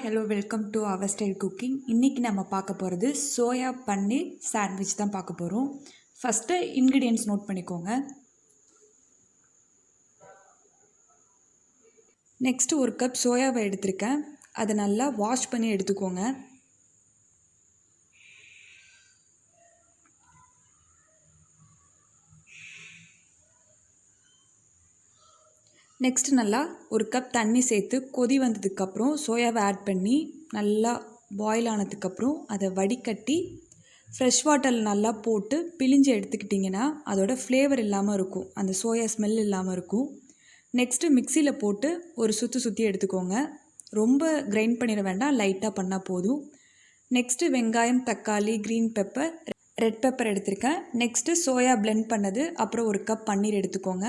Hello welcome to our style cooking. இன்றைக்கி நம்ம பார்க்க போகிறது சோயா பன்னீர் சாண்ட்விச் தான் பார்க்க போகிறோம். ஃபஸ்ட்டு இன்க்ரீடியன்ட்ஸ் நோட் பண்ணிக்கோங்க. நெக்ஸ்ட்டு 1 கப் சோயாவை எடுத்திருக்கேன். அதை நல்லா வாஷ் பண்ணி எடுத்துக்கோங்க. நெக்ஸ்ட்டு நல்லா 1 கப் தண்ணி சேர்த்து கொதி வந்ததுக்கப்புறம் சோயாவை ஆட் பண்ணி நல்லா பாயில் ஆனதுக்கப்புறம் அதை வடிகட்டி ஃப்ரெஷ் வாட்டரில் நல்லா போட்டு பிழிஞ்சு எடுத்துக்கிட்டிங்கன்னா அதோட ஃப்ளேவர் இல்லாமல் இருக்கும், அந்த சோயா ஸ்மெல் இல்லாமல் இருக்கும். நெக்ஸ்ட்டு மிக்சியில் போட்டு ஒரு சுற்றி எடுத்துக்கோங்க. ரொம்ப கிரைண்ட் பண்ணிட வேண்டாம், லைட்டாக பண்ணால் போதும். நெக்ஸ்ட்டு வெங்காயம், தக்காளி, க்ரீன் பெப்பர், ரெட் பெப்பர் எடுத்திருக்கேன். நெக்ஸ்ட்டு சோயா பிளெண்ட் பண்ணது, அப்புறம் 1 கப் பன்னீர் எடுத்துக்கோங்க.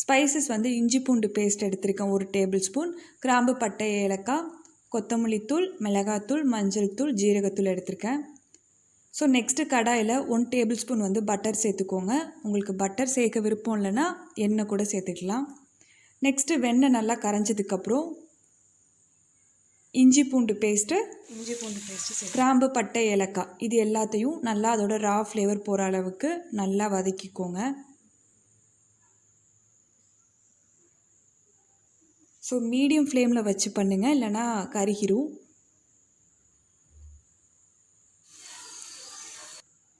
ஸ்பைசஸ் வந்து இஞ்சி பூண்டு பேஸ்ட் எடுத்திருக்கேன் 1 டேபிள் ஸ்பூன், கிராம்பு, பட்டை, ஏலக்காய், கொத்தமல்லி தூள், மிளகாத்தூள், மஞ்சள் தூள், ஜீரகத்தூள் எடுத்திருக்கேன். ஸோ நெக்ஸ்ட்டு கடாயில் 1 டேபிள் ஸ்பூன் வந்து பட்டர் சேர்த்துக்கோங்க. உங்களுக்கு பட்டர் சேர்க்க விருப்பம் இல்லைன்னா எண்ணெய் கூட சேர்த்துக்கலாம். நெக்ஸ்ட்டு வெண்ணெய் நல்லா கரைஞ்சதுக்கப்புறம் இஞ்சி பூண்டு பேஸ்ட்டு, கிராம்பு, பட்டை, ஏலக்காய் இது எல்லாத்தையும் நல்லா அதோட ரா ஃப்ளேவர் போகிற அளவுக்கு நல்லா வதக்கிக்கோங்க. ஸோ மீடியம் ஃப்ளேமில் வச்சு பண்ணுங்கள், இல்லைனா கருகிரும்.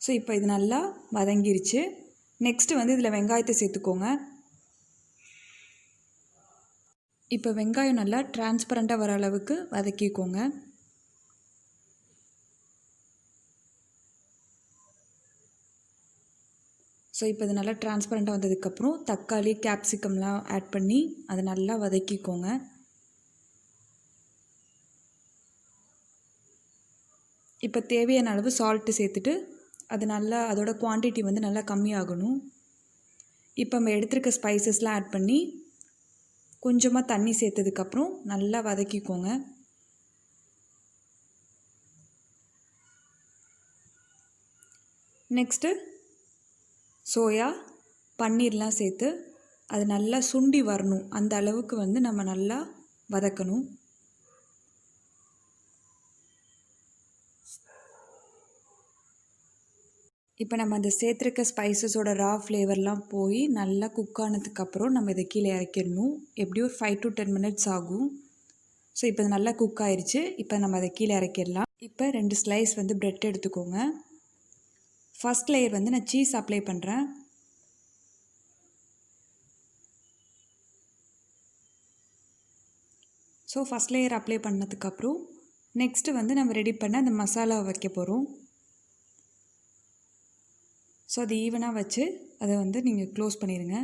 ஸோ இப்போ இது நல்லா வதங்கிருச்சு. நெக்ஸ்ட்டு வந்து இதில் வெங்காயத்தை சேர்த்துக்கோங்க. இப்போ வெங்காயம் நல்லா டிரான்ஸ்பரண்ட்டாக வர அளவுக்கு வதக்கிக்கோங்க. ஸோ இப்போ இது நல்லா டிரான்ஸ்பரண்ட்டாக வந்ததுக்கப்புறம் தக்காளி, கேப்சிகம்லாம் ஆட் பண்ணி அதை நல்லா வதக்கிக்கோங்க. இப்போ தேவையான அளவு சால்ட்டு சேர்த்துட்டு அது நல்லா அதோட குவான்டிட்டி வந்து நல்லா கம்மியாகணும். இப்போ நம்ம எடுத்துருக்க ஸ்பைசஸ்லாம் ஆட் பண்ணி கொஞ்சமாக தண்ணி சேர்த்ததுக்கப்புறம் நல்லா வதக்கிக்கோங்க. நெக்ஸ்ட்டு சோயா, பன்னீர்லாம் சேர்த்து அது நல்லா சுண்டி வரணும், அந்த அளவுக்கு வந்து நம்ம நல்லா வதக்கணும். இப்போ நம்ம அந்த சேர்த்துருக்க ஸ்பைசஸோட ரா ஃப்ளேவர்லாம் போய் நல்லா குக் ஆனதுக்கப்புறம் நம்ம இதை கீழே இறக்கிடணும். எப்படியும் ஒரு 5 to 10 minutes ஆகும். ஸோ இப்போ இது நல்லா குக் ஆயிடுச்சு. இப்போ நம்ம அதை கீழே இறக்கிடலாம். இப்போ 2 ஸ்லைஸ் வந்து ப்ரெட் எடுத்துக்கோங்க. ஃபஸ்ட் லேயர் வந்து நான் சீஸ் அப்ளை பண்ணுறேன். ஸோ ஃபஸ்ட் லேயர் அப்ளை பண்ணதுக்கப்புறம் நெக்ஸ்ட்டு வந்து நம்ம ரெடி பண்ண அந்த மசாலாவை வைக்க போகிறோம். ஸோ அது ஈவனாக வச்சு அதை வந்து நீங்கள் க்ளோஸ் பண்ணிடுங்க.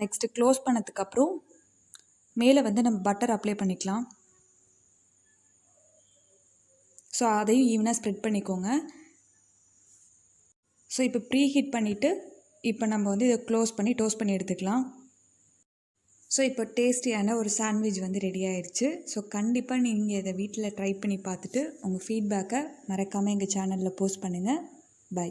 நெக்ஸ்ட்டு க்ளோஸ் பண்ணதுக்கப்புறம் மேலே வந்து நம்ம பட்டர் அப்ளை பண்ணிக்கலாம். ஸோ அதையும் ஈவனாக ஸ்ப்ரெட் பண்ணிக்கோங்க. ஸோ இப்போ ப்ரீ ஹீட் பண்ணிவிட்டு இப்போ நம்ம வந்து இதை க்ளோஸ் பண்ணி டோஸ்ட் பண்ணி எடுத்துக்கலாம். ஸோ இப்போ டேஸ்டியான ஒரு சாண்ட்விச் வந்து ரெடி ஆயிடுச்சு. ஸோ கண்டிப்பாக நீங்கள் இதை வீட்டில் ட்ரை பண்ணி பார்த்துட்டு உங்கள் ஃபீட்பேக்கை மறக்காமல் எங்கள் சேனலில் போஸ்ட் பண்ணுங்கள். பை.